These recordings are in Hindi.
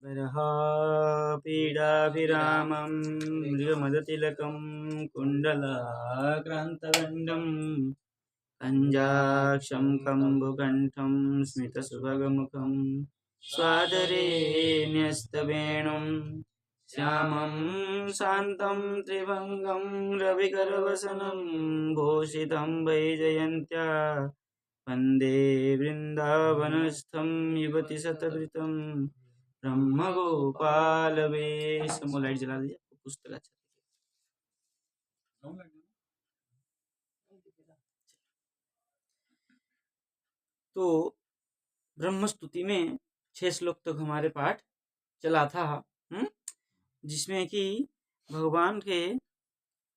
वरहापीडाभिरामं मृगमदतिलकं कुण्डलाक्रान्तगण्डं कञ्जाक्षं कम्बुकण्ठं स्मितसुभगमुखं स्वादरे न्यस्तवेणुं श्यामं शान्तं त्रिभङ्गं रविकरवसनं भूषितं वैजयन्त्या वन्दे वृन्दावनस्थं युवति शतद्रुतं ब्रह्मगोपालवेशम। लाइट जला दीजिए, पुस्तक अच्छा। तो ब्रह्मस्तुति में 6 श्लोक तक हमारे पाठ चला था, जिसमें कि भगवान के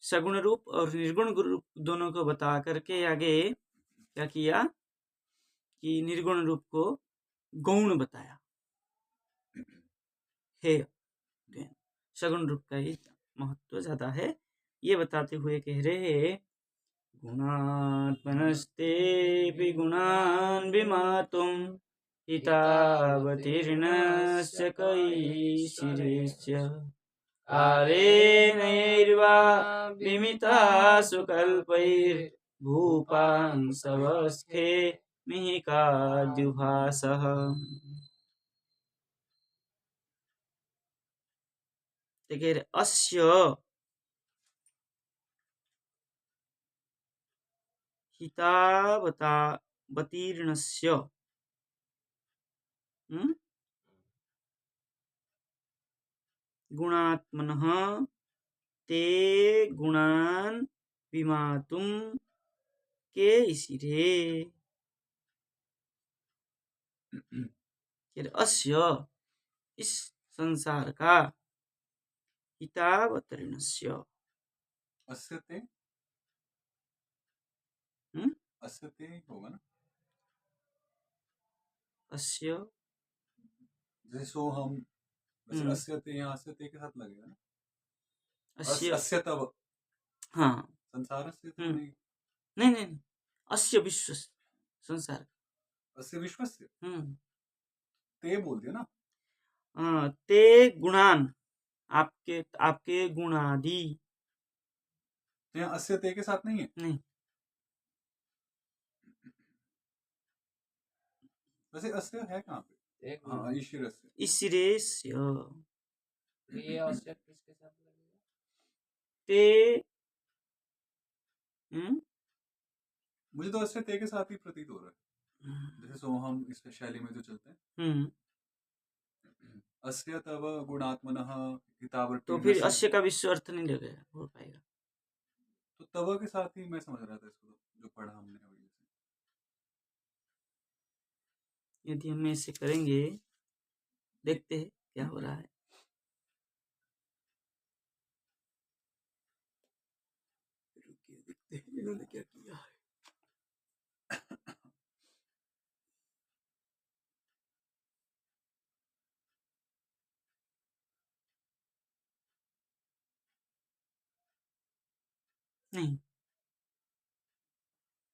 सगुण रूप और निर्गुण रूप दोनों को बता करके आगे क्या किया कि निर्गुण रूप को गौण बताया, है सगुण रूप का ही महत्व ज्यादा है, ये बताते हुए कह रहे हैं गुणात्मनस्तेऽपि गुणान् विमातुं हितावतीर्णस्य कैशिरेश्य कालेनैर्वा विमितासु कल्पैर्भूपांसवस्थे मिहिकाद्युभासः। देखिए अस्य हितावतीर्णस्य गुणात्मनः ते गुणान् विमातुं केशिरे। अस्य इस संसार का हितावतीर्णस्य अस्यते अस्यते होगा ना, अस्य जैसे सो हम वैसे अस्यते यहाँ अस्यते के साथ लगेगा ना, अस्य तब हाँ संसार से तो नहीं नहीं अस्य विश्व संसार अस्य विश्व से ते बोल दिया ना, ते गुणान आपके गुणादि, तो यहाँ अस्य ते के साथ नहीं है, नहीं वैसे अस्य है कहाँ पे, हाँ ईश्वरस्य ईश्वरेस्य ये अस्य किसके साथ लगेगा, ते मुझे तो अस्य ते के साथ ही प्रतीत हो रहा है, जैसे सो हम इस शैली में जो चलते हैं अस्य तव गुणात्मनः हितावतीर्णस्य, तो फिर अस्य का विश्व अर्थ नहीं लगेगा, हो पाएगा। तो तव के साथ ही मैं समझ रहा था इसको, जो पढ़ा हमने अभी। यदि हम ऐसे करेंगे, देखते हैं क्या हो रहा है। देखते हैं इन्होंने क्या किया है। नहीं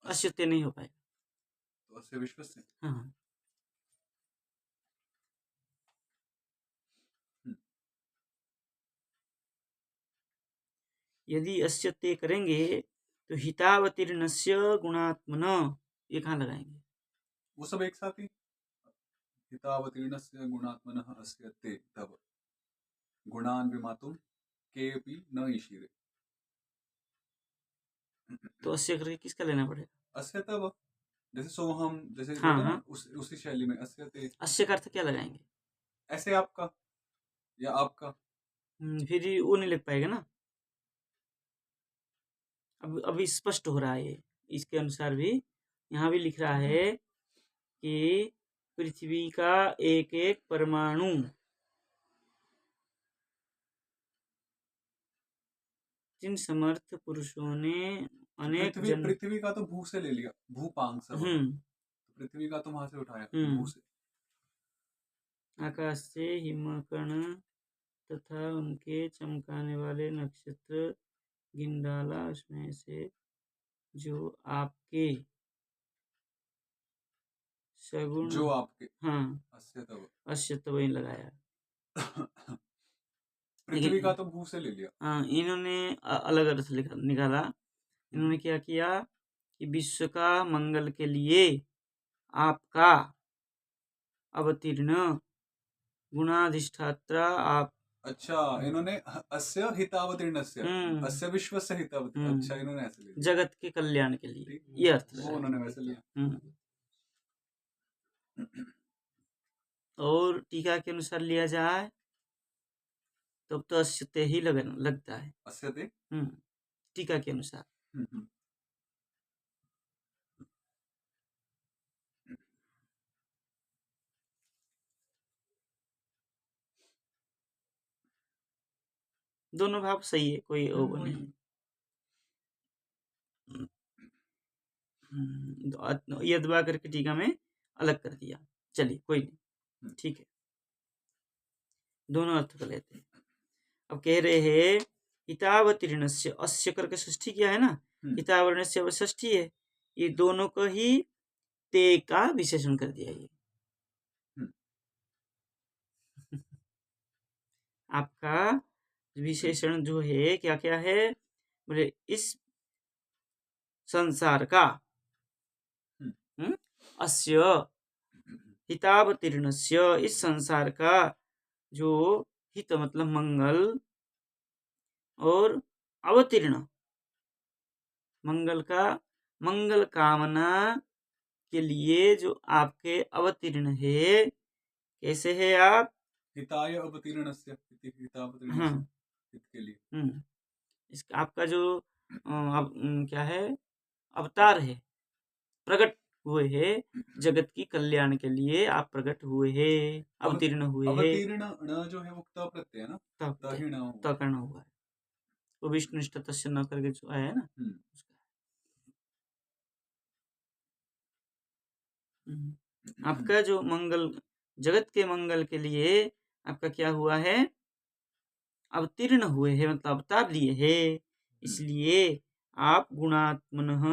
अश्यते नहीं हो पाएगा, तो अस्य विश्व से हाँ यदि अश्यते करेंगे तो हितावतीर्णस्य गुणात्मन, ये कहाँ लगाएंगे, वो सब एक साथ ही, हितावतीर्णस्य गुणात्मनः अस्य ते तव गुणान् विमातुं केऽपि न ईशिरे, तो अस्य करके किसका लेना पड़ेगा, अस्य तव, जैसे सोहम जैसे हाँ, बोला ना, उसी शैली में अस्य ते, अस्य का अर्थ क्या लगाएंगे, ऐसे आपका या आपका, फिर वो नहीं लग पाएगा ना। अब अभी स्पष्ट हो रहा है, इसके अनुसार भी यहाँ भी लिख रहा है कि पृथ्वी का एक एक परमाणु जिन समर्थ पुरुषों ने अनेक पृथ्वी का तो भू से ले लिया, भूपांग सब, पृथ्वी का तो वहां से उठाया भू से, आकाश से हिमकण तथा उनके चमकाने वाले नक्षत्र गिन डाला, उसमें से जो आपके सगुण, जो आपके, हाँ अस्य तब ही लगाया, पृथ्वी का तो भू से ले लिया। हाँ, इन्होंने अलग अर्थ निकाला। इन्होंने क्या किया कि विश्व का मंगल के लिए आपका अवतीर्ण गुणाधिष्ठात्र आप। अच्छा, इन्होंने अस्य हितावतीर्णस्य, अस्य विश्वस्य हितावतीर्ण, अच्छा इन्होंने ऐसे ले लिया, जगत के कल्याण के लिए, ठीक, ये अर्थ वो लगाया। उन्होंने वैसे लिया। और टीका के अनुसार लिया जाए तब तो अस्यते ही लगता है। अस्यते, टीका के अनुसार। दोनों भाव सही है, कोई वो नहीं। यदवा करके टीका में अलग कर दिया, चलिए कोई नहीं, ठीक है, दोनों अर्थ कर लेते हैं। अब कह रहे हैं हितावतीर्णस्य, अस्य करके षष्ठी किया है ना, हितावरणस्य षष्ठी है, ये दोनों को ही ते का विशेषण कर दिया। ये आपका विशेषण जो है क्या क्या है, बोले इस संसार का, अस्य हितावतीर्णस्य, इस संसार का जो हित मतलब मंगल, और अवतीर्ण मंगल का, मंगल कामना के लिए जो आपके अवतीर्ण है, कैसे है आप, हिताय अवतीर्णस्य, हितावतीर्णस्य, हित के लिए। इसका आपका जो क्या है, अवतार है, प्रकट हुए हैं जगत की कल्याण के लिए, आप प्रकट हुए हैं, अवतीर्ण हुए हैं। अवतीर्ण न जो है वो त प्रत्यय है ना, त करना हुआ है, वो विष्णुनिष्ठ तस्य न करके जो आया है ना, आपका जो मंगल, जगत के मंगल के लिए आपका क्या हुआ है, अवतीर्ण हुए हैं, मतलब अवतार लिए हैं, इसलिए आप गुणात्मनः,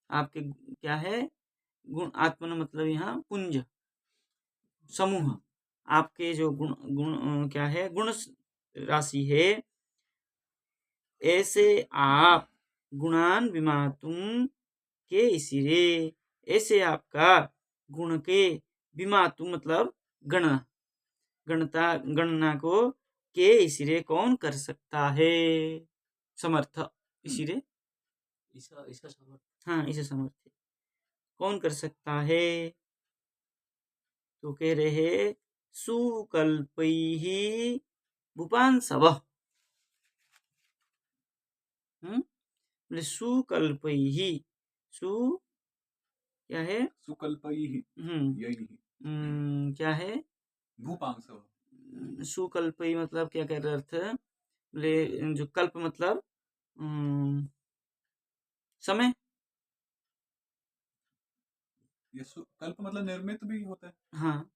आपके क्या है, गुण आत्मन मतलब यहाँ पुंज समूह, आपके जो गुण क्या है, गुण राशि है, ऐसे आप गुणान विमातुम के इसिरे, ऐसे आपका गुण के विमातुम मतलब गणना को के इसिरे कौन कर सकता है, समर्थ, इसिरे इसका समर्थ, हाँ इसे समर्थ कौन कर सकता है, तो कह रहे सुकल्पैः भूपांसवः, सुकल्पैः, सु क्या है, सुकल्पैः, क्या है, भूपांसवः, सुकल्पैः मतलब क्या कह रहे अर्थ, बोले जो कल्प मतलब समय, ये कल्प मतलब निर्मित भी होता है। हाँ,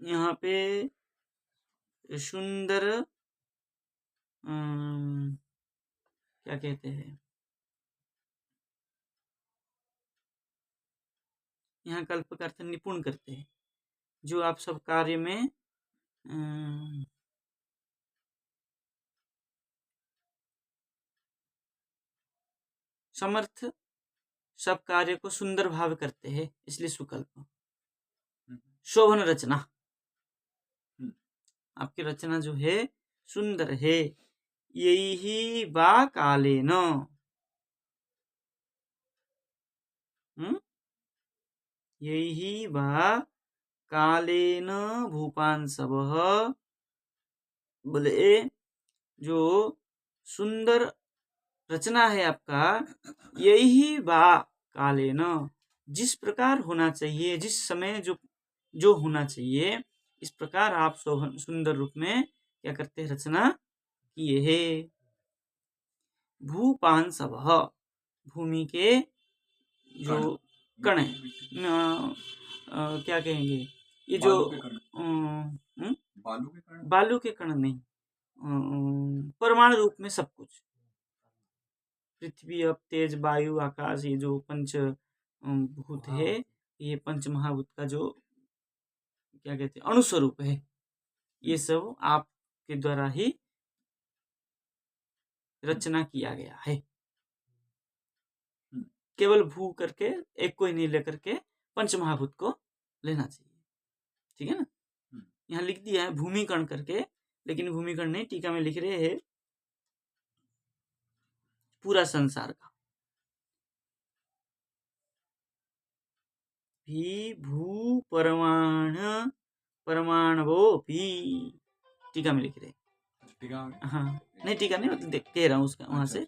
यहाँ पे सुंदर क्या कहते हैं, यहाँ कल्प का अर्थ निपुण करते हैं, जो आप सब कार्य में समर्थ, सब कार्य को सुंदर भाव करते हैं, इसलिए सुकल्प। शोभन रचना, आपकी रचना जो है सुंदर है, यही बा कालेन, यही बा कालेन भूपांसवः, बोले जो सुंदर रचना है आपका, यही बा कालेन, जिस प्रकार होना चाहिए, जिस समय जो होना चाहिए, इस प्रकार आप सुंदर रूप में क्या करते हैं, रचना किए है। भूपांसवः, भूमि के जो कण है, क्या कहेंगे, ये जो बालू के कण नहीं, परमाणु रूप में सब कुछ, पृथ्वी, अब तेज, वायु, आकाश, ये जो पंच भूत है, ये पंच महाभूत का जो क्या कहते हैं अणुस्वरूप है, ये सब आपके द्वारा ही रचना किया गया है। केवल भू करके एक को ही नहीं लेकर के पंच महाभूत को लेना चाहिए, ठीक है ना। यहाँ लिख दिया है भूमिकण करके, लेकिन भूमिकण नहीं, टीका में लिख रहे हैं पूरा संसार का। भी भू परमाण परमाणवो भी, टीका में लिख रहे हैं। टीका में हाँ नहीं, टीका नहीं, मतलब देख कह रहा हूँ उसका वहां से।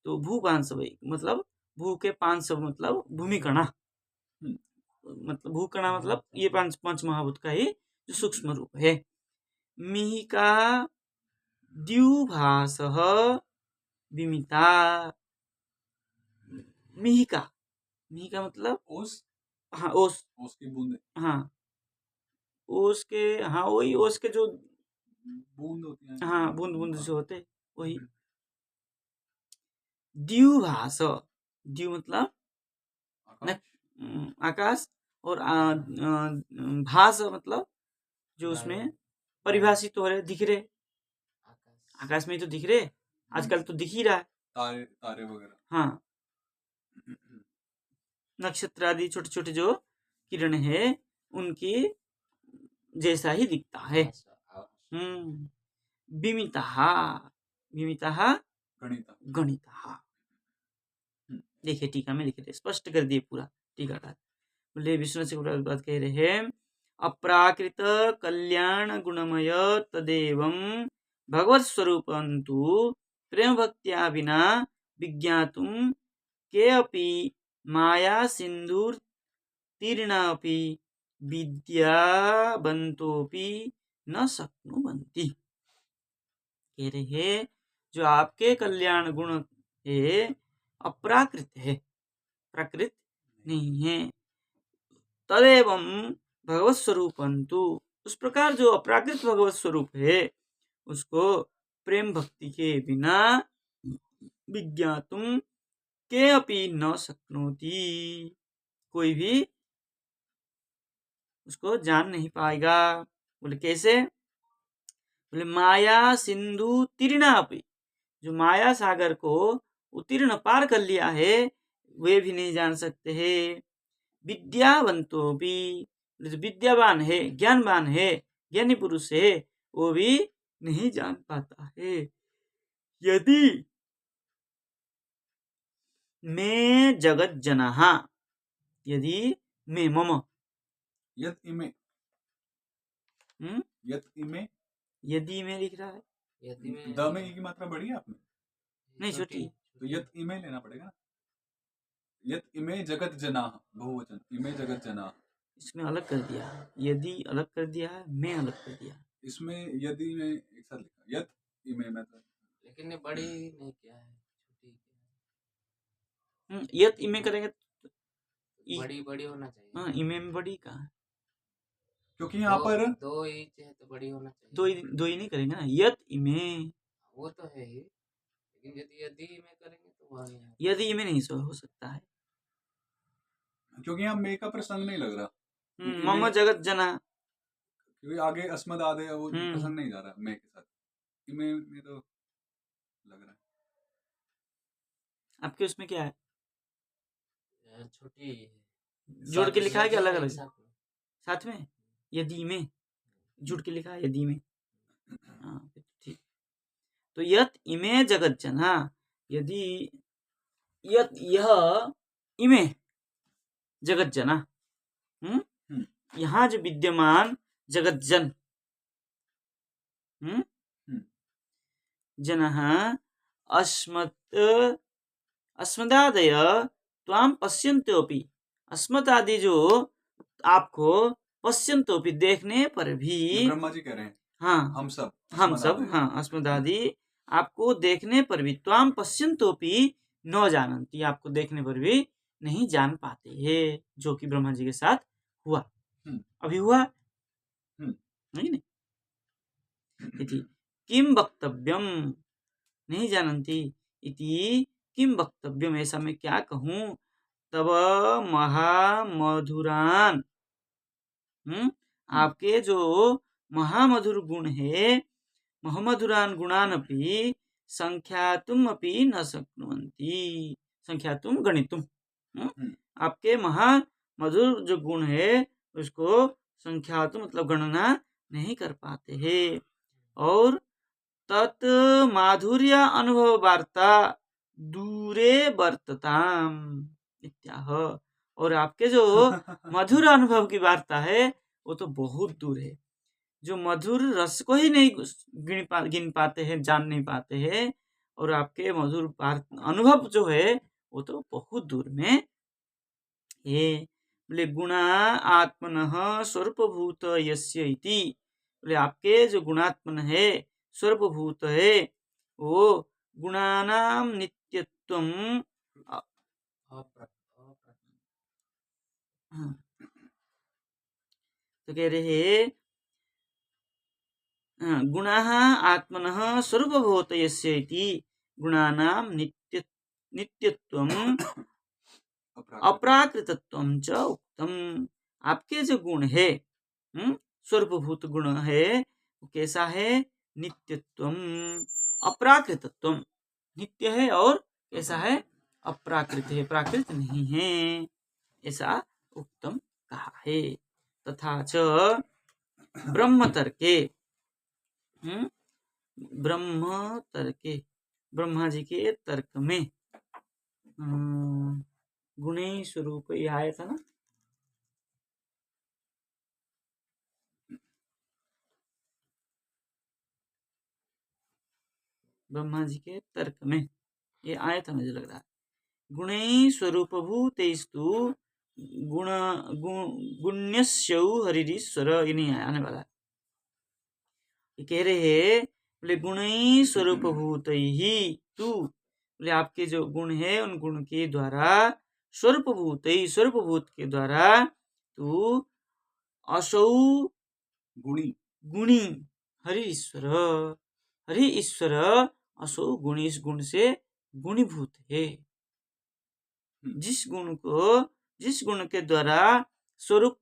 तो भू 500 मतलब भू के 500 मतलब भूमिकणा, मतलब भूकणा मतलब ये पंच महाभूत का ही जो सूक्ष्म रूप है। मिहिका द्युभास विमिता, मिहिका, मिहिका मतलब ओस, हाँ ओस, ओस की बूंद, हाँ ओस के, हाँ वही ओस के जो बूंद होती है, हाँ बूंद बूंद जो होते वही। द्युभास, द्यु मतलब आकाश, और भास मतलब जो उसमें परिभाषित हो रहे, दिख रहे, आकाश में ही तो दिख रहे, आजकल तो दिख ही रहा है, तारे तारे वगैरह, हाँ नक्षत्र आदि छोटे छोटे जो किरण है उनकी जैसा ही दिखता है। विमितः, विमितः गणिता, गणितः, देखिए टीका में लिख रहे, स्पष्ट कर दिए पूरा टीकाकार। बोले विष्णु से बात कह रहे हैं, अप्राकृत कल्याण गुणमय तदेवं भगवत स्वरूपंतु प्रेम भक्त्या बिना विज्ञातुं के अपि माया सिंधुर तीर्णापि विद्यावन्तोपि न शक्नुवन्ति। कह रहे जो आपके कल्याण गुण है अप्राकृत है, प्राकृत नहीं है। तदेवं भगवत स्वरूपंतु, उस प्रकार जो अप्राकृत भगवत स्वरूप है उसको प्रेम भक्ति के बिना विज्ञातुम के अपि न शक्नोति, कोई भी उसको जान नहीं पाएगा। बोले कैसे? बोले माया सिंधु तीर्णा अपि, जो माया सागर को उत्तीर्ण पार कर लिया है वे भी नहीं जान सकते हैं। विद्यावंतो भी, जो विद्यावान है, ज्ञानवान है, ज्ञानी पुरुष है, वो भी नहीं जान पाता है। यदि मैं जगत जनः, यदि मैं मम, यत इमे, यत इमे, यदि में लिख रहा है, द में ई की मात्रा बढ़ी है आपने, नहीं छोटी, तो यत इमे लेना पड़ेगा ना। यत इमे जगत जना, बहुवचन, इमे जगत जना, इसमें अलग कर दिया, यदि अलग कर दिया है, मैं अलग कर दिया, इसमें यदि में एक साथ लिखा, यत इमे में तो, लेकिन ये बड़ी नहीं किया है, छोटी यत इमे करेंगे बड़ी बड़ी होना चाहिए। हाँ, इमे में बड़ी कहाँ, क्योंकि यहाँ पर दो ही है तो बड़ी होना चाहिए। दो ही नहीं करेंगे ना, यत इमे, वो तो है ही, लेकिन यदि में करेंगे तो वह यदि इमे नहीं हो सकता है, क्योंकि यहाँ मे का प्रसंग नहीं लग रहा, मम जगत जना, क्योंकि आगे अस्मद आदे वो प्रसंग नहीं जा रहा मे के साथ, इमे में तो लग रहा है। आपके उसमें क्या है, छोटी जोड़ के लिखा है कि अलग अलग साथ में, यदि में जुड़ के लिखा है, यदि में, हाँ ठीक। तो यत इमे जगत जना, यदि यत यह इमे जगत जना, यहाँ जो विद्यमान जगत जन, जनः अस्मदादय त्वाम पश्यन्त्योपि, अस्मदादि जो आपको पश्यन्त्योपि देखने पर भी, ब्रह्मा जी कह रहे हैं, हाँ हम सब, हाँ अस्मदादि आपको देखने पर भी, त्वाम पश्यन्त्योपि न जानन्ति, आपको देखने पर भी नहीं जान पाते हैं, जो कि ब्रह्मा जी के साथ हुआ, अभी हुआ नहीं, इति किम वक्तव्यम, नहीं जानन्ति इति किम वक्तव्यम, ऐसा मैं क्या कहूँ। तब महामधुरान, आपके जो महामधुर गुण है, महामधुरान गुणान अपि संख्यातुम अपि न शक्नुवन्ति, संख्यातुम गणितुम। आपके महामधुर जो गुण है उसको संख्यातुम मतलब गणना नहीं कर पाते हैं। और तत् माधुर्य अनुभव वार्ता दूरे वर्तताम इत्याह, और आपके जो मधुर अनुभव की वार्ता है वो तो बहुत दूर है। जो मधुर रस को ही नहीं गिन पाते हैं, जान नहीं पाते हैं, और आपके मधुर अनुभव जो है वो तो बहुत दूर में है। बोले गुणा आत्मनः स्वरूपभूत यस्य इति, बोले आपके जो गुणात्मन है, स्वरूपभूत है, वो गुणानाम नित्यत्वम, तो कह रहे गुणाः आत्मनः स्वरूपभूत यस्य इति गुणानाम नित्यत्वम अप्राकृतत्वम च उक्तम। आपके जो गुण है, स्वरूपभूत गुण है, वो कैसा है, नित्यत्वम अप्राकृतत्वम, नित्य है और कैसा है, अप्राकृत है, प्राकृत नहीं है, ऐसा उक्तम कहा है। तथा च ब्रह्म तर्के, ब्रह्म तर्के, ब्रह्मा जी के तर्क में गुणे स्वरूप ये आया था ना, ब्रह्मा जी के तर्क में ये आया था, मुझे लग रहा है। गुणे स्वरूप भूतेस्तु गुण गुण्यस्यौ हरिरीश्वर, ये नहीं आने वाला है। ये कह रहे हैं बोले गुण स्वरूप भूत ही तू, बोले आपके जो गुण है उन गुण के द्वारा, स्वरूप भूत ही, स्वरूप भूत के द्वारा तू असौ गुणी हरि ईश्वर, हरि ईश्वर असौ गुणी, इस गुण से गुणीभूत है। जिस गुण के द्वारा स्वरूप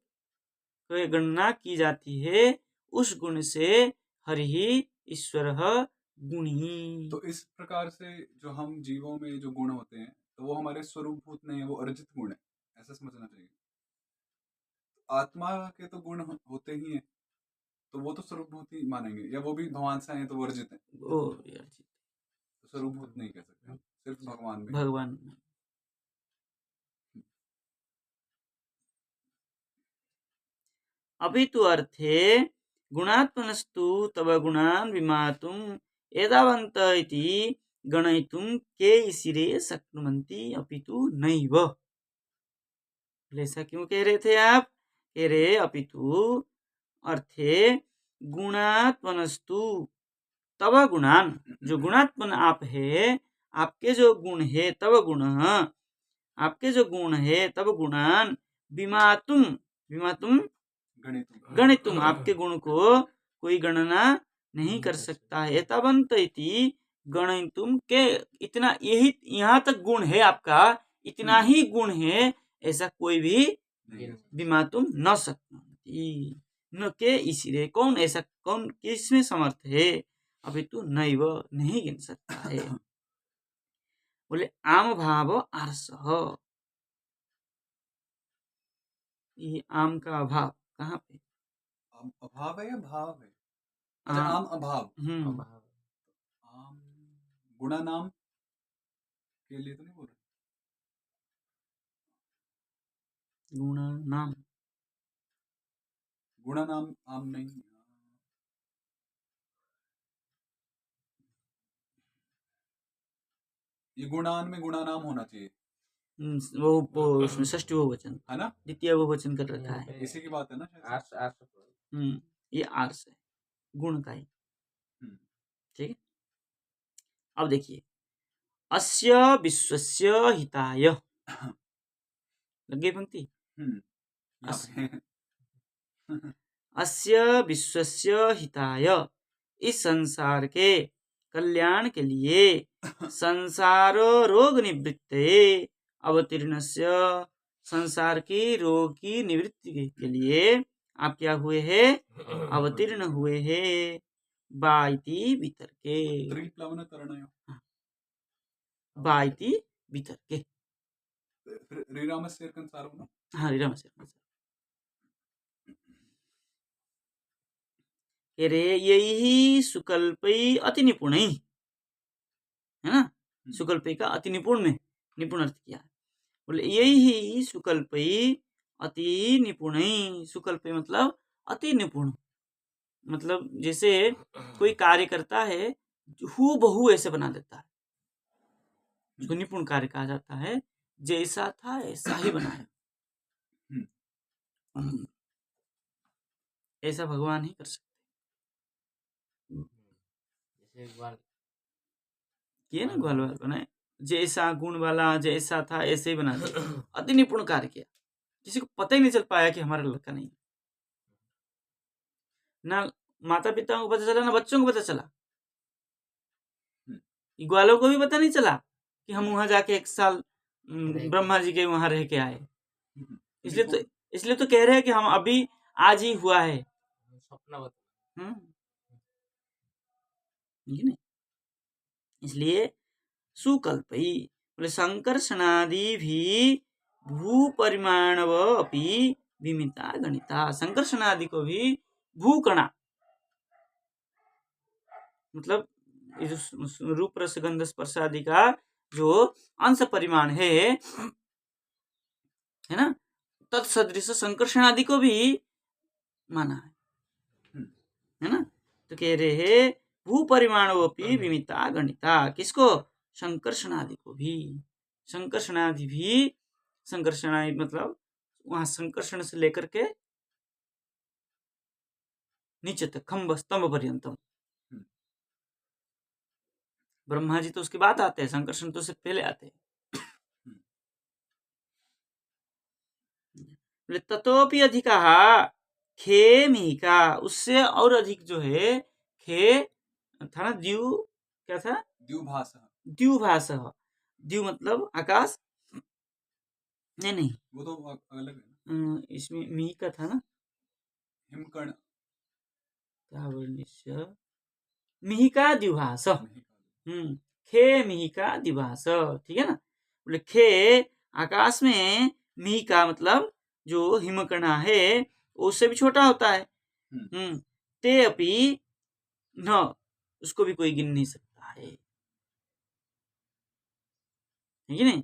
गणना की जाती है, उस गुण से हरि ईश्वर गुणी। तो इस प्रकार से जो हम जीवों में जो गुण होते हैं, तो वो हमारे स्वरूपभूत नहीं है, वो अर्जित गुण है, ऐसा समझना चाहिए। आत्मा के तो गुण होते ही हैं, तो वो तो स्वरूपभूत ही मानेंगे, या वो भी भगवान से आए तो वो अर्जित है, तो स्वरूपभूत नहीं कह सकते, सिर्फ भगवान में। भगवान अभी तो अर्थे गुणात्मनस्तु तव गुणान विमातुम एतावन्त इति गणयितुम के इसिरे शक्नुवन्ति अपितु नैव। ऐसा क्यों कह रहे थे आप, कह रहे अपितु अर्थे गुणात्मनस्तु तव गुणान, जो गुणात्मन आप है, आपके जो गुण है, तव गुण, आपके जो गुण है, तव गुणान विमातुम, विमातुम गणितुम, आपके गुण को कोई गणना नहीं कर सकता है। एतावन्त इति गणितुम के, इतना, यही यहाँ तक गुण है आपका, इतना ही गुण है, ऐसा कोई भी विमातुम न सकती, न के इसीलिए, कौन ऐसा, कौन किसमें समर्थ है, अभी तो नैव नहीं गिन सकता है। बोले आम भाव आर्स, ये आम का अभाव कहाँ पे, अभाव है या भाव है? अच्छा, आम अभाव, आम गुणा नाम के लिए तो नहीं बोल रहे, गुणा नाम, गुणा नाम आम नहीं, ये गुणान में गुणा नाम होना चाहिए, वो उसमें षष्ठी बहुवचन है ना, द्वितीय बहुवचन कर रखा है, इसी की बात है ना आर्स। ये आर्स है, गुण का ही, ठीक है। अब देखिए, अस्य विश्वस्य हिताय, लगे पंक्ति, अस्य विश्वस्य हिताय, इस संसार के कल्याण के लिए संसार रोग निवृत्ते अवतीर्णस्य, संसार की रोग की निवृत्ति के लिए आप क्या हुए हैं? अवतीर्ण हुए हैं। बाइति वितर्के, त्रिप्लवन तरणयो। बाइति वितर्के। श्रीरामस्य कंसारो न। हाँ, रामस्य रे यही सुकल्पै अति निपुणै, है ना? सुकल्पै का अति निपुण में निपुण अर्थ किया है। बोले यही सुकल्पै अति निपुणै, सुकल्पै मतलब अति निपुण, मतलब जैसे कोई कार्य करता है हू बहू ऐसे बना देता है, जो निपुण कार्य कहा जाता है। जैसा था ऐसा ही बनाया, ऐसा भगवान ही कर सकते। जैसे ग्वाल किए ना, ग्वाल वाल बनाए, जैसा गुण वाला जैसा था ऐसे ही बना दिया, अति निपुण कार्य किया। किसी को पता ही नहीं चल पाया कि हमारा लड़का नहीं है। ना माता पिता को पता चला, ना बच्चों को पता चला, ग्वालों को भी पता नहीं चला कि हम वहां जाके 1 साल ब्रह्मा जी के वहां रह के आए। इसलिए तो कह रहे हैं कि हम अभी आज ही हुआ है। नहीं, इसलिए सुकल्पई बोले संकर्षणादि भी भूपरिमाणव अपि विमिता गणिता। संकर्षणादि को भी भूकणा, मतलब रूप रस गंध स्पर्श आदि का जो अंश परिमाण है ना, तत्सदृश संकर्षण आदि को भी माना है ना। तो कह रहे हैं भूपरिमाणोपि विमिता गणिता, किसको? संकर्षण आदि को भी। संकर्षण आदि भी, संकर्षण आदि मतलब वहां संकर्षण से लेकर के नीचे तक खंभ स्तंभ पर्यंतम। ब्रह्मा जी तो उसके बाद आते हैं, संकर्षण तो उससे पहले आते हैं। ततोपि अधिका खे मिहिका, उससे और अधिक जो है खे था ना, द्यू क्या था? द्युभास। द्युभास, द्यू मतलब आकाश, नहीं वो तो अलग है। इसमें मिहिका था ना, हिमकर्ण, क्या वर्णिष्य, मिहिका द्युभास। खे मिहिका द्युभास, ठीक है ना। बोले खे आकाश में, मिहिका मतलब जो हिमकणा है उससे भी छोटा होता है। ते अपि न, उसको भी कोई गिन नहीं सकता है, ठीक है नहीं।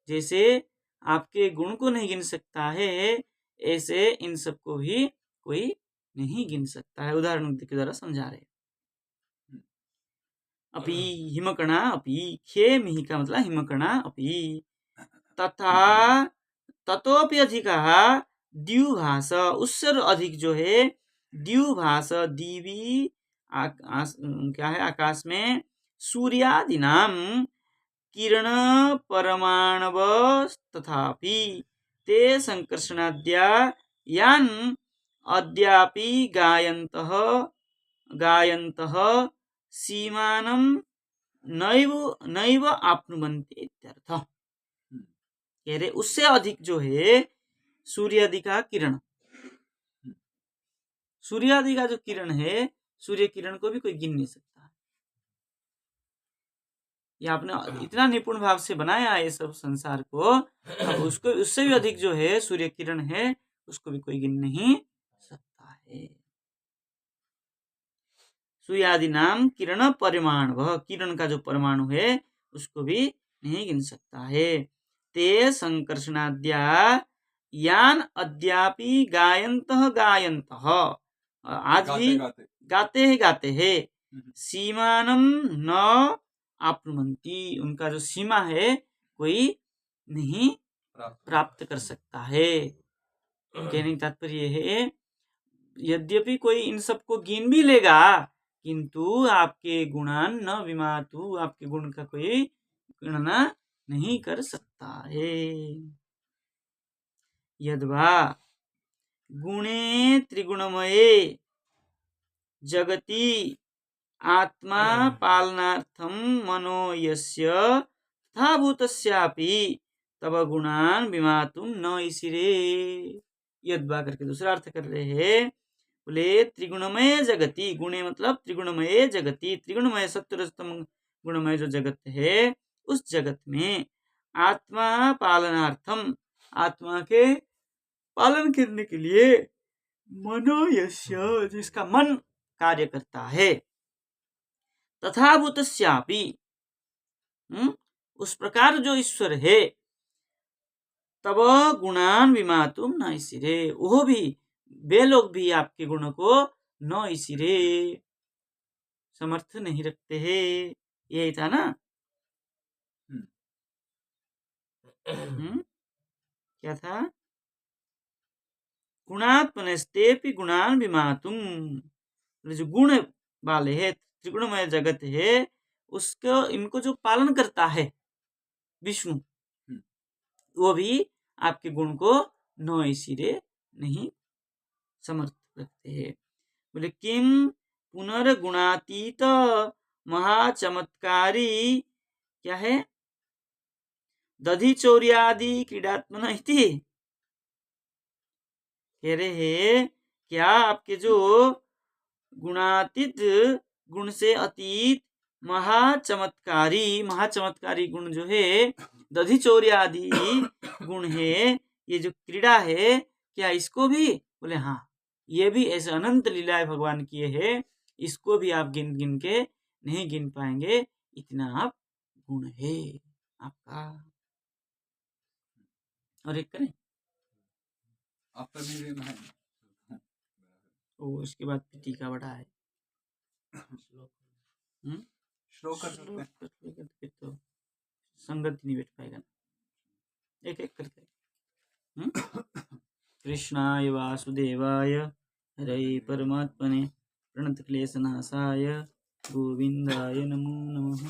जैसे आपके गुण को नहीं गिन सकता है, ऐसे इन सबको भी कोई नहीं गिन सकता है। उदाहरण के द्वारा समझा रहे। अपि हिमकणा अपि, खे मिहिका मतलब हिमकणा अपि, तथा ततोपि अधिका द्युभास, उससे अधिक जो है द्युभास, दीवी क्या है आकाश में, सूर्यादि नाम किरण परमाणव तथापि ते संकर्षणाद्या यान अद्यापि गायन्तः सीमानं नैव आप्नुवन्ति इत्यर्थ। कह रहे उससे अधिक जो है सूर्यादि का किरण, सूर्यादि का जो किरण है, सूर्य किरण को भी कोई गिन नहीं सकता। ये आपने इतना निपुण भाव से बनाया है ये सब संसार को, अब उसको उससे भी अधिक जो है सूर्य किरण है, उसको भी कोई गिन नहीं सकता है। सूर्यादि नाम किरण परिमाण, वह किरण का जो परमाणु है उसको भी नहीं गिन सकता है। ते संकर्षणाद्या यान अद्यापि गायन्तः, आज भी गाते हैं, सीमानम न आप्नुवन्ति, उनका जो सीमा है कोई नहीं प्राप्त कर सकता है। कहने का तात्पर्य है यद्यपि कोई इन सबको गिन भी लेगा, किंतु आपके गुणान न विमातु, आपके गुण का कोई गणना नहीं कर सकता है। यद्वा गुणे त्रिगुणमये जगति आत्मा पालनार्थम मनो यस्य तथा भूतस्यापि तब गुणान विमातुम न इसिरे। यद्वा करके दूसरा अर्थ कर रहे हैं। बोले त्रिगुणमय जगति, गुणे मतलब त्रिगुणमय जगति, त्रिगुणमय सत्वरजतम गुणमय जो जगत है उस जगत में आत्मा पालनार्थम, आत्मा के पालन करने के लिए मनो यस्य, जिसका मन कार्य करता है, तथा भूतस्यापि, उस प्रकार जो ईश्वर है, तब गुणान विमातुम न इसिरे, वो भी, वे लोग भी आपके गुण को न इसिरे, समर्थ नहीं रखते हैं। यही था ना? क्या था? गुणात्मनस्तेपि गुणान विमातुम, जो गुण वाले है, त्रिगुणमय जगत है, उसको, इनको जो पालन करता है विष्णु, वो भी आपके गुण को न इसिरे, नहीं समर्थ रखते हैं। बोले किम पुनर्गुणातीत महाचमत्कारी, क्या है? दधि चौर्यादि क्रीडात्मन इति, कह रहे हैं क्या आपके जो गुणातीत, गुण से अतीत महाचमत्कारी, महाचमत्कारी गुण जो है, दधि चौर्यादि गुण है, ये जो क्रीड़ा है, क्या इसको भी? बोले हाँ, ये भी ऐसे अनंत लीलाएं भगवान किए हैं, इसको भी आप गिन गिन के नहीं गिन पाएंगे, इतना आप गुण है आपका। और एक करें, आपका भी देना है। ओ इसके बाद टीका बड़ा है। श्लोक कर सकते हैं। फिर तो संगत नहीं बैठ पाएगा ना, एक एक करके। कृष्णाय वासुदेवाय हरे परमात्मने प्रणतक्लेशनाशाय गोविंदाय नमो नमः।